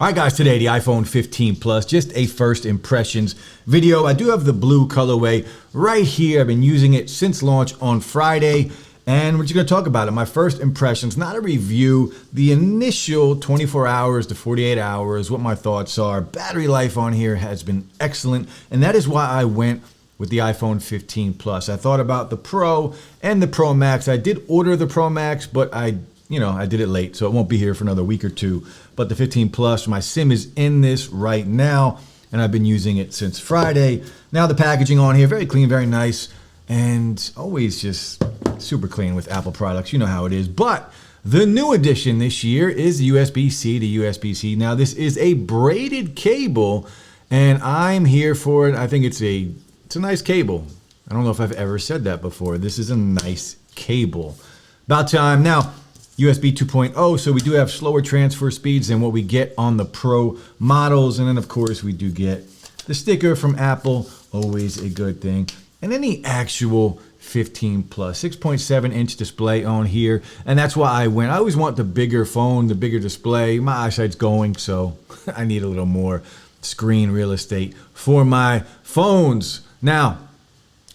All right, guys, today the iPhone 15 Plus, just a first impressions video. I do have the blue colorway right here. I've been using it since launch on Friday, and we're just gonna talk about it. My first impressions, not a review, the initial 24 hours to 48 hours, what my thoughts are. Battery life on here has been excellent, and that is why I went with the iPhone 15 Plus. I thought about the Pro and the Pro Max. I did order the Pro Max, but I did it late, so it won't be here for another week or two. But the 15 Plus, my SIM is in this right now, and I've been using it since Friday. Now the packaging on here, very clean, very nice, and always just super clean with Apple products. You know how it is. But the new addition this year is USB-C to USB-C. Now this is a braided cable, and I'm here for it. I think it's a nice cable. I don't know if I've ever said that before. This is a nice cable. About time. Now, USB 2.0, so we do have slower transfer speeds than what we get on the Pro models. And then, of course, we do get the sticker from Apple, always a good thing. And then the actual 15 Plus, 6.7-inch display on here. And that's why I went. I always want the bigger phone, the bigger display. My eyesight's going, so I need a little more screen real estate for my phones. Now,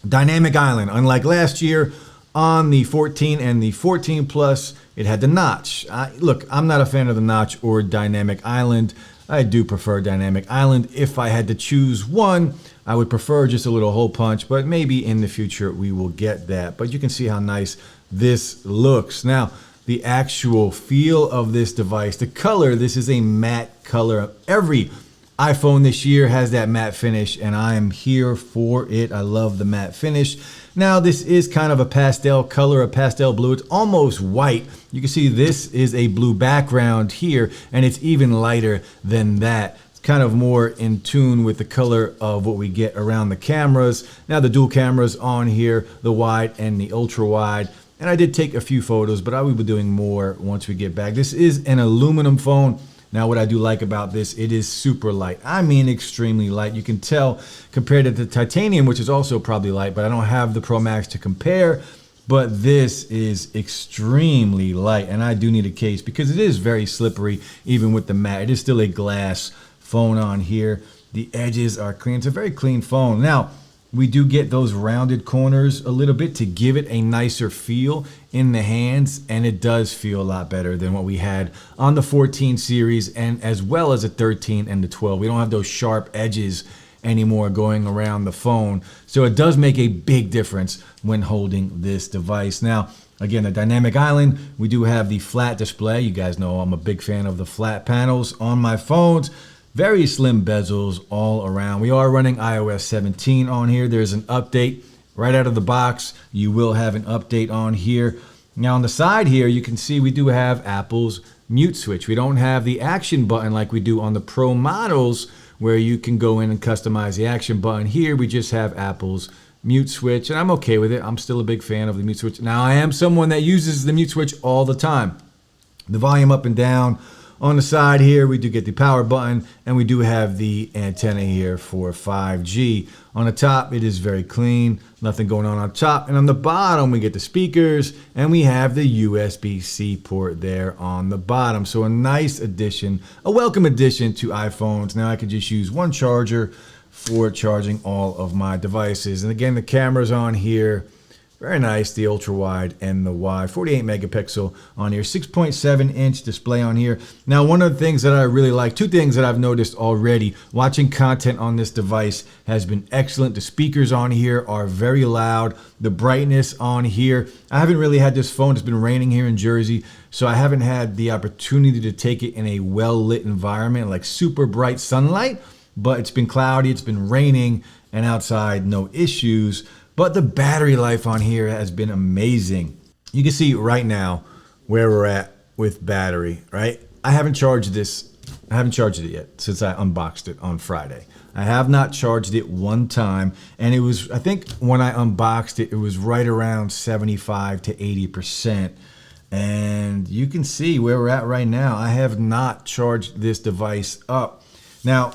Dynamic Island, unlike last year, on the 14 and the 14 Plus, it had the notch. Look, I'm not a fan of the notch or Dynamic Island. I do prefer Dynamic Island. If I had to choose one, I would prefer just a little hole punch, but maybe in the future we will get that. But you can see how nice this looks. Now, the actual feel of this device, the color, this is a matte color. Every iPhone this year has that matte finish, and I am here for it. I love the matte finish. Now, this is kind of a pastel color, a pastel blue. It's almost white. You can see this is a blue background here, and it's even lighter than that. It's kind of more in tune with the color of what we get around the cameras. Now, the dual cameras on here, the wide and the ultra wide. And I did take a few photos, but I will be doing more once we get back. This is an aluminum phone. Now, what I do like about this, it is super light. I mean, extremely light. You can tell compared to the titanium, which is also probably light, but I don't have the Pro Max to compare. But this is extremely light, and I do need a case because it is very slippery, even with the matte. It is still a glass phone on here. The edges are clean. It's a very clean phone. Now, we do get those rounded corners a little bit to give it a nicer feel in the hands, and it does feel a lot better than what we had on the 14 series and as well as the 13 and the 12. We don't have those sharp edges anymore going around the phone, so it does make a big difference when holding this device. Now, again, the Dynamic Island, we do have the flat display. You guys know I'm a big fan of the flat panels on my phones. Very slim bezels all around. We are running iOS 17 on here. There's an update right out of the box. You will have an update on here. Now on the side here, you can see we do have Apple's mute switch. We don't have the action button like we do on the Pro models where you can go in and customize the action button. Here we just have Apple's mute switch, and I'm okay with it. I'm still a big fan of the mute switch. Now I am someone that uses the mute switch all the time. The volume up and down. On the side here, we do get the power button, and we do have the antenna here for 5G. On the top, it is very clean, nothing going on top. And on the bottom, we get the speakers, and we have the USB-C port there on the bottom. So a nice addition, a welcome addition to iPhones. Now I can just use one charger for charging all of my devices. And again, the cameras on here, very nice, the ultra wide and the wide, 48 megapixel on here, 6.7-inch display on here. Now, one of the things that I really like, two things that I've noticed already, watching content on this device has been excellent. The speakers on here are very loud. The brightness on here, I haven't really had this phone. It's been raining here in Jersey, so I haven't had the opportunity to take it in a well-lit environment, like super bright sunlight, but it's been cloudy, it's been raining, and outside, no issues. But the battery life on here has been amazing. You can see right now where we're at with battery, right? I haven't charged this. I haven't charged it yet since I unboxed it on Friday. I have not charged it one time. And it was, I think when I unboxed it, it was right around 75 to 80%. And you can see where we're at right now. I have not charged this device up. Now,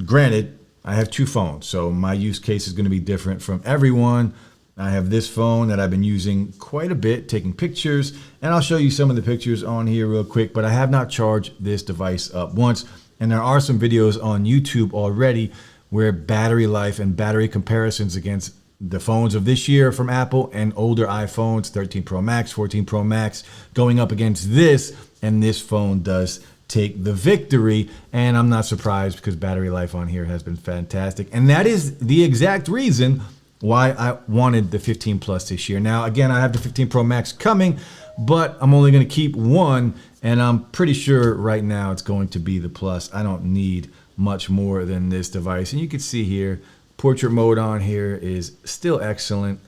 granted, I have two phones, so my use case is going to be different from everyone. I have this phone that I've been using quite a bit, taking pictures, and I'll show you some of the pictures on here real quick, but I have not charged this device up once. And there are some videos on YouTube already where battery life and battery comparisons against the phones of this year from Apple and older iPhones, 13 Pro Max, 14 Pro Max, going up against this, and this phone does take the victory. And I'm not surprised because battery life on here has been fantastic. And that is the exact reason why I wanted the 15 Plus this year. Now, again, I have the 15 Pro Max coming, but I'm only going to keep one, and I'm pretty sure right now it's going to be the Plus. I don't need much more than this device. And you can see here, portrait mode on here is still excellent,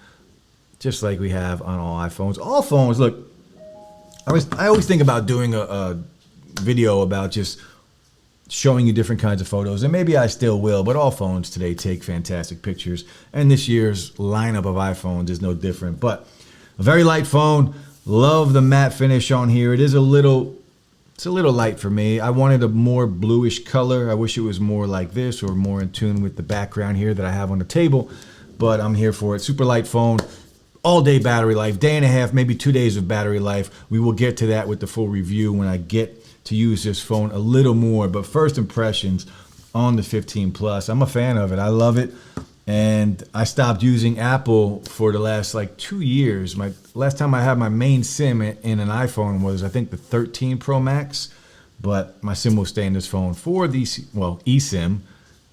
just like we have on all iPhones. All phones, look, I always think about doing a video about just showing you different kinds of photos, and maybe I still will, but all phones today take fantastic pictures, and this year's lineup of iPhones is no different. But a very light phone. Love the matte finish on here. It's a little light for me. I wanted a more bluish color. I wish it was more like this or more in tune with the background here that I have on the table, but I'm here for it. Super light phone, all day battery life, day and a half, maybe 2 days of battery life. We will get to that with the full review when I get to use this phone a little more. But first impressions on the 15 Plus, I'm a fan of it. I love it. And I stopped using Apple for the last like 2 years. My last time I had my main SIM in an iPhone was, I think, the 13 Pro Max. But my SIM will stay in this phone for the, well, eSIM,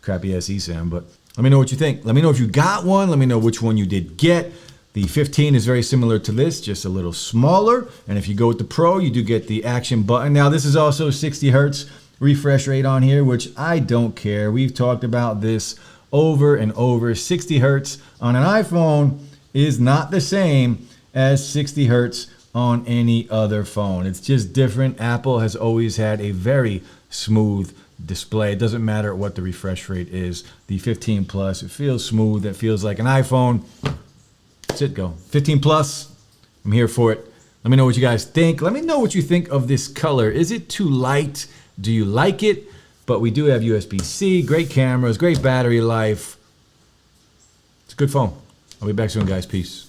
crappy ass eSIM. But let me know what you think. Let me know if you got one. Let me know which one you did get. The 15 is very similar to this, just a little smaller. And if you go with the Pro, you do get the action button. Now, this is also 60 hertz refresh rate on here, which I don't care. We've talked about this over and over. 60 hertz on an iPhone is not the same as 60 hertz on any other phone. It's just different. Apple has always had a very smooth display. It doesn't matter what the refresh rate is. The 15 Plus, it feels smooth. It feels like an iPhone. That's it, go. 15 Plus, I'm here for it. Let me know what you guys think. Let me know what you think of this color. Is it too light? Do you like it? But we do have USB-C, great cameras, great battery life. It's a good phone. I'll be back soon, guys. Peace.